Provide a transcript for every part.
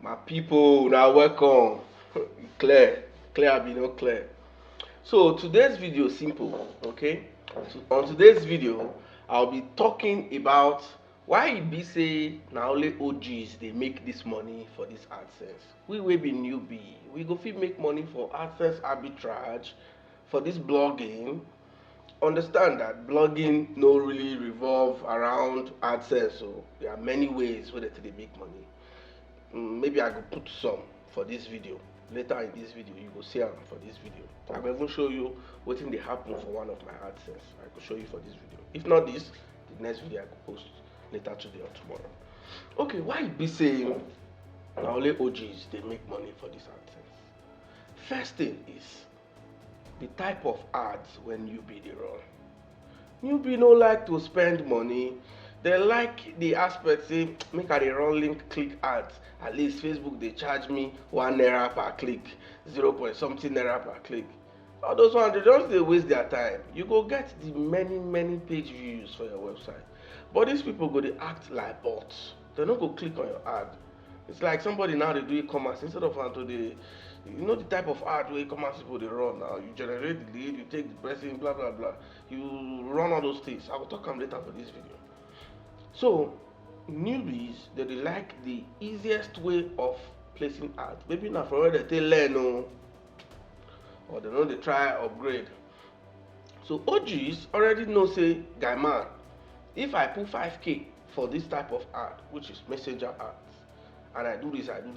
My people, now welcome. Clear, be no clear. So today's video is simple, okay? On today's video, I'll be talking about why e be say na only OGs dey make this money for this AdSense. We wey be newbie, we go fit make money for AdSense Arbitrage, for this blogging. Understand that blogging no really revolve around AdSense, so there are many ways wey dem take dey make money. Maybe I go put some for this video. Later in this video, you go see am for this video. I go even show you wetin dey happen for one of my AdSense. I go show you for this video. If not this, the next video I go post later today or tomorrow. Okay, why e be say na only OGs dey make money for this AdSense? First thing is the type of ads when newbie dey run. Newbie no like to spend money. They like the aspect say make I dey run link click ads. At least Facebook dey charge me ₦1 per click, 0 point something naira per click. All those ones they just dey waste their time. You go get the many page views for your website, but these people go dey act like bots. They no go click on your ad. It's like somebody now dey do e-commerce instead of to dey, you know the type of ad wey e-commerce people dey run now. You generate the lead, you take the person, blah blah blah. You run all those things. I will talk am later for this video. So newbies they like the easiest way of placing ads. Maybe na for where they take learn or they know they try upgrade. So OGs already know say, guy man, if I put 5k for this type of ad, which is messenger ads, and I do this, I do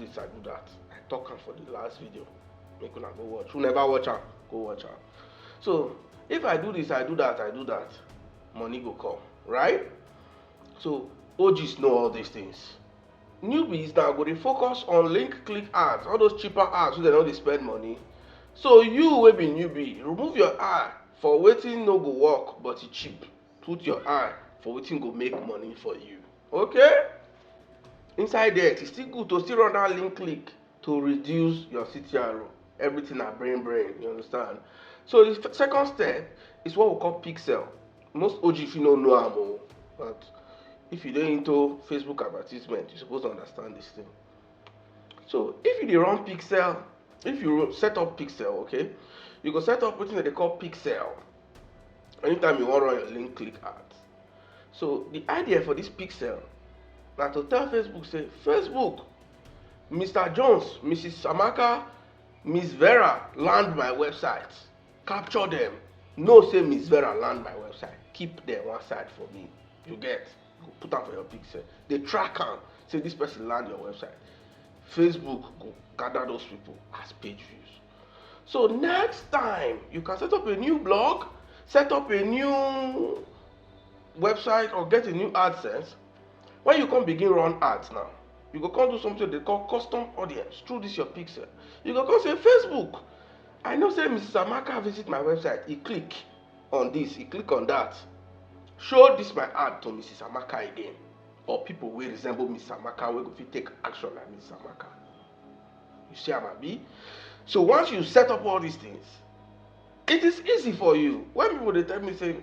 that. I talk am for the last video. Make una go watch. Who never watch am, go watch am. So if I do this, I do that, money go come, right? So OGs know all these things. Newbies now go dey focus on link click ads, all those cheaper ads so they no dey spend money. So you wey be newbie, remove your eye for wetin no go work but e cheap. Put your eye for wetin go make money for you. Okay? Inside there, it's still good to still run that link click to reduce your CTRO. Everything na brain, you understand? So the second step is what we call pixel. Most OG if you no know am, but if you dey into Facebook advertisement, you're supposed to understand this thing. So if you dey run pixel, if you set up pixel, okay, you go set up wetin they call pixel anytime you want run your link click ads. So the idea for this pixel na to tell Facebook say, Facebook, Mr. Jones, Mrs. Amaka, Miss Vera land my website. Capture them. No say Miss Vera land my website. Keep them one side for me. You get? Go put am for your pixel. They track am. Say this person land your website. Facebook go gather those people as page views. So next time you can set up a new blog, set up a new website, or get a new AdSense. When you come begin run ads now, you go come do something they call custom audience through this your pixel. You go come say, Facebook, I know say Mrs. Amaka visit my website. He click on this, he click on that. Show this my ad to Mrs. Amaka again, or people wey resemble Mrs. Amaka wey go fit take action like Mrs. Amaka. You see am abi? So once you set up all these things, it is easy for you. When people dey tell me say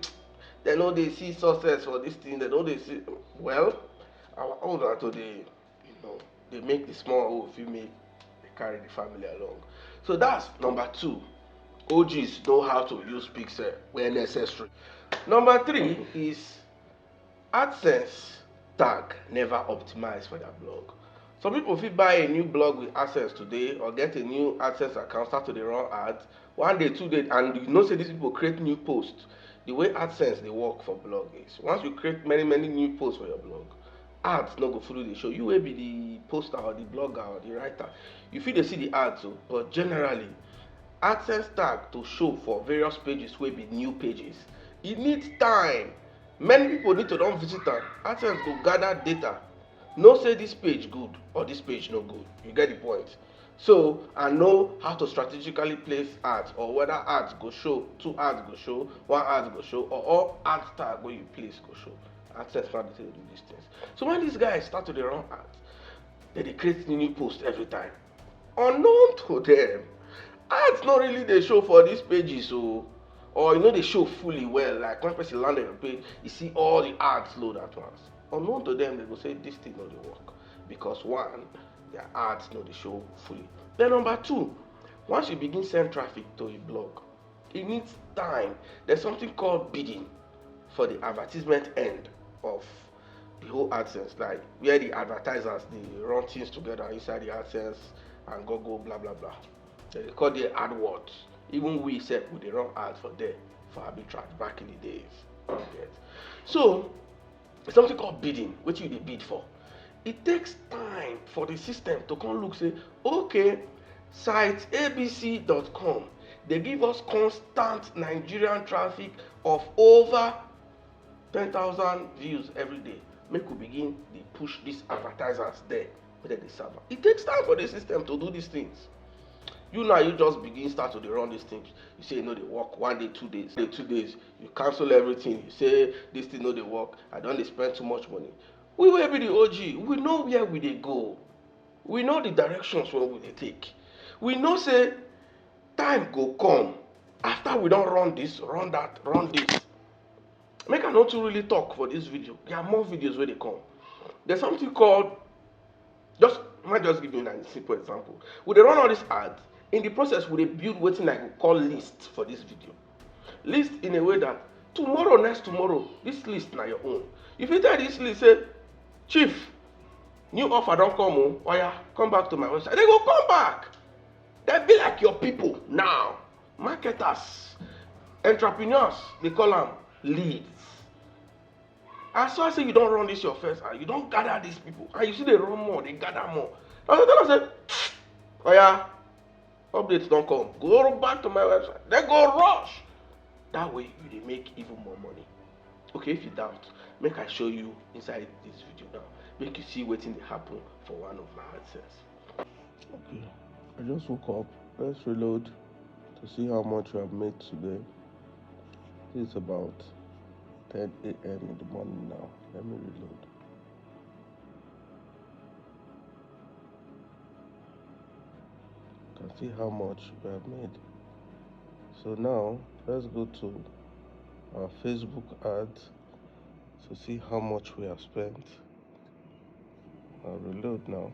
they know they see success for this thing, they know they see, well, our own na to dey, they make the small if you make, they carry the family along. So that's number 2. OGs know how to use pixel where necessary. Number 3 is AdSense tag never optimized for their blog. Some people fit buy a new blog with AdSense today or get a new AdSense account, start to dey run ads. 1 day, 2 days, and you know say these people create new posts. The way AdSense dey work for blog is once you create many new posts for your blog, ads no go follow the show. You wey be the poster or the blogger or the writer, you fit dey see the ads, but generally AdSense tag to show for various pages wey be new pages, e need time. Many people need to don visit am. AdSense go gather data, know say this page good or this page no good. You get the point? So I know how to strategically place ads, or whether ads go show, 2 ads go show, 1 ad go show, or all ads tag wey you place go show. AdSense now dey do these things. So when these guys start to dey run ads, they create new posts every time. Unknown to them, ads no really dey show for these pages, or they show fully well. Like when person land on your page, you see all the ads load at once. Unknown to them, they go say this thing no dey work because 1, their ads no dey show fully. Then number two, once you begin send traffic to a blog, it needs time. There's something called bidding for the advertisement end of the whole AdSense, like where the advertisers they run things together inside the AdSense and go blah blah blah. They call the AdWords. Even we said we run ads for there for arbitrage back in the days. Yes. So it's something called bidding, which you bid for. It takes time for the system to come look say, okay, site abc.com, they give us constant Nigerian traffic of over 10,000 views every day. Make we begin they push these advertisers there with the server. It takes time for the system to do these things. You just begin start to run these things. You say they work 1 day, 2 days. 2 days, you cancel everything. You say this thing they work. I don't spend too much money. We will be the OG. We know where we they go. We know the directions where we they take. We know say time go come after we don't run this, run that, run this. Make I not to really talk for this video. There are more videos where they come. There's something called might just give you a simple example. We they run all these ads. In the process, we build what I could call list for this video. List in a way that tomorrow, next tomorrow, this list now your own. If you tell this list, say, Chief, new offer don't come, oh yeah, come back to my website. They go come back. They be like your people now. Marketers, entrepreneurs, they call them leads. As soon as you don't run this your first ad, you don't gather these people. And you see they run more, they gather more. And I say, oh yeah, updates don't come. Go back to my website. They go rush. That way you they make even more money. Okay, if you doubt, make I show you inside this video now. Make you see what thing they happen for one of my AdSense. Okay, I just woke up. Let's reload to see how much we have made today. It's about 10 a.m. in the morning now. Let me reload. You can see how much we have made. So now let's go to our Facebook ads to see how much we have spent. I'll reload now.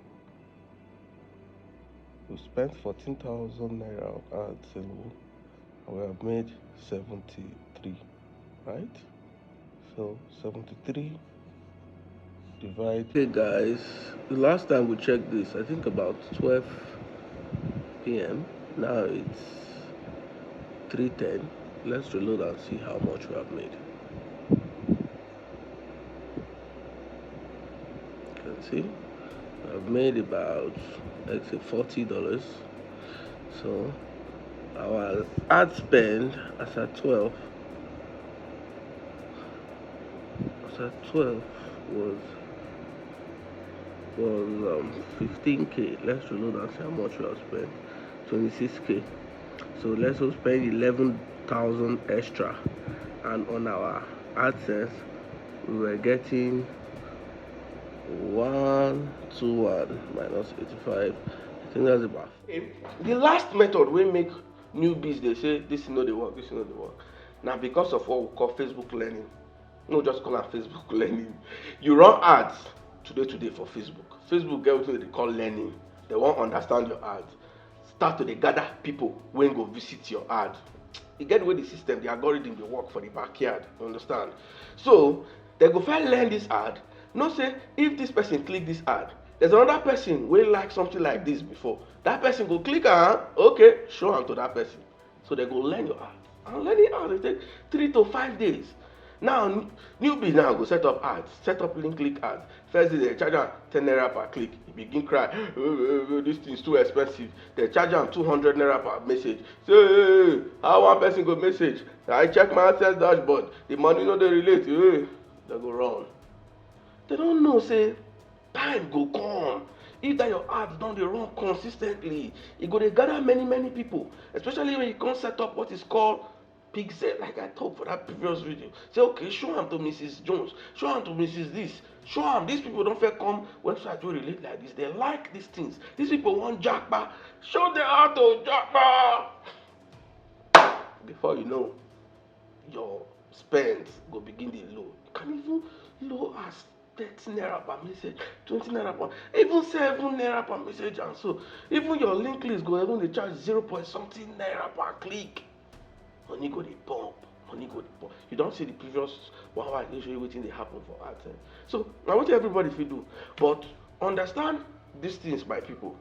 We spent 14,000 naira on ads and we have made 73, right? So 73 divide. Okay guys, the last time we checked this, I think about 12 p.m. Now it's 3:10. Let's reload and see how much we have made. You can see I've made about, let's say, $40. So our ad spend as at 12 was 15k. Let's reload and see how much we have spent. 26k. So let's also spend 11,000 extra, and on our AdSense we were getting 121 minus 85. I think that's about. The last method we make newbies, they say this is not the work, this is not the work. Now because of what we call Facebook learning, no just call it Facebook learning. You run ads today for Facebook. Facebook get what they call learning. They won't understand your ads. Start to gather people when go visit your ad. You get where the system, the algorithm, they work for the backyard. You understand? So they go first learn this ad. No say if this person click this ad, there's another person will like something like this before. That person go click okay, show them to that person. So they go learn your ad. And learning ad it take 3 to 5 days. Now newbies now go set up ads, set up link click ads. First day they charge them 10 naira per click. You begin cry, this thing is too expensive. They charge them 200 naira per message. Say, hey, how one person go message? I check my AdSense dashboard. The money no they relate. Hey, they go run. They don't know say time go come. If that your ads don't they run consistently, it go they gather many people. Especially when you can't set up what is called pixel, like I talked for that previous video. Say okay, show them to Mrs. Jones, show them to Mrs. this, show them these people don't fair come website will relate like this. They like these things. These people want jackpot. Show them how to jackpot. Before you know, your spends go begin the low. You can even low as 30 naira per message, 20 naira per, even 7 naira per message, and so even your link list go even dey charge 0 point something naira per click. Money go dey pump, money go dey pump. You don see the previous one wey I dey show you wetin dey happen for AdSense. So na wetin everybody fit do, but understand these things, my people.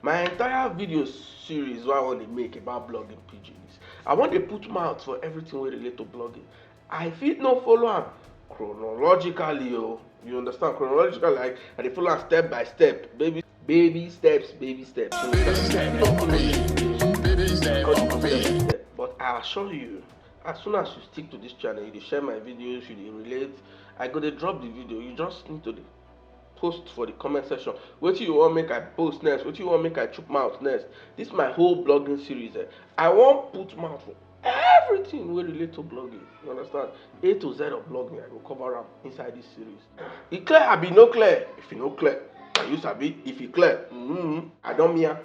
My entire video series wey I wan dey make about blogging pidgins, I wan dey put mouth for everything wey relate to blogging. I fit no follow am chronologically, oh, you understand? Chronologically, like I dey follow am step by step, baby steps. But I assure you, as soon as you stick to this channel, you dey share my videos, you dey relate, I go dey drop the video. You just need to dey post for the comment section wetin you wan make I post next, wetin you wan make I chook mouth next. This my whole blogging series. I wan put mouth for everything wey relate to blogging. You understand? A to Z of blogging, I go cover am inside this series. E clear abi no clear? If e no clear, na you sabi. If e clear, I don mean am.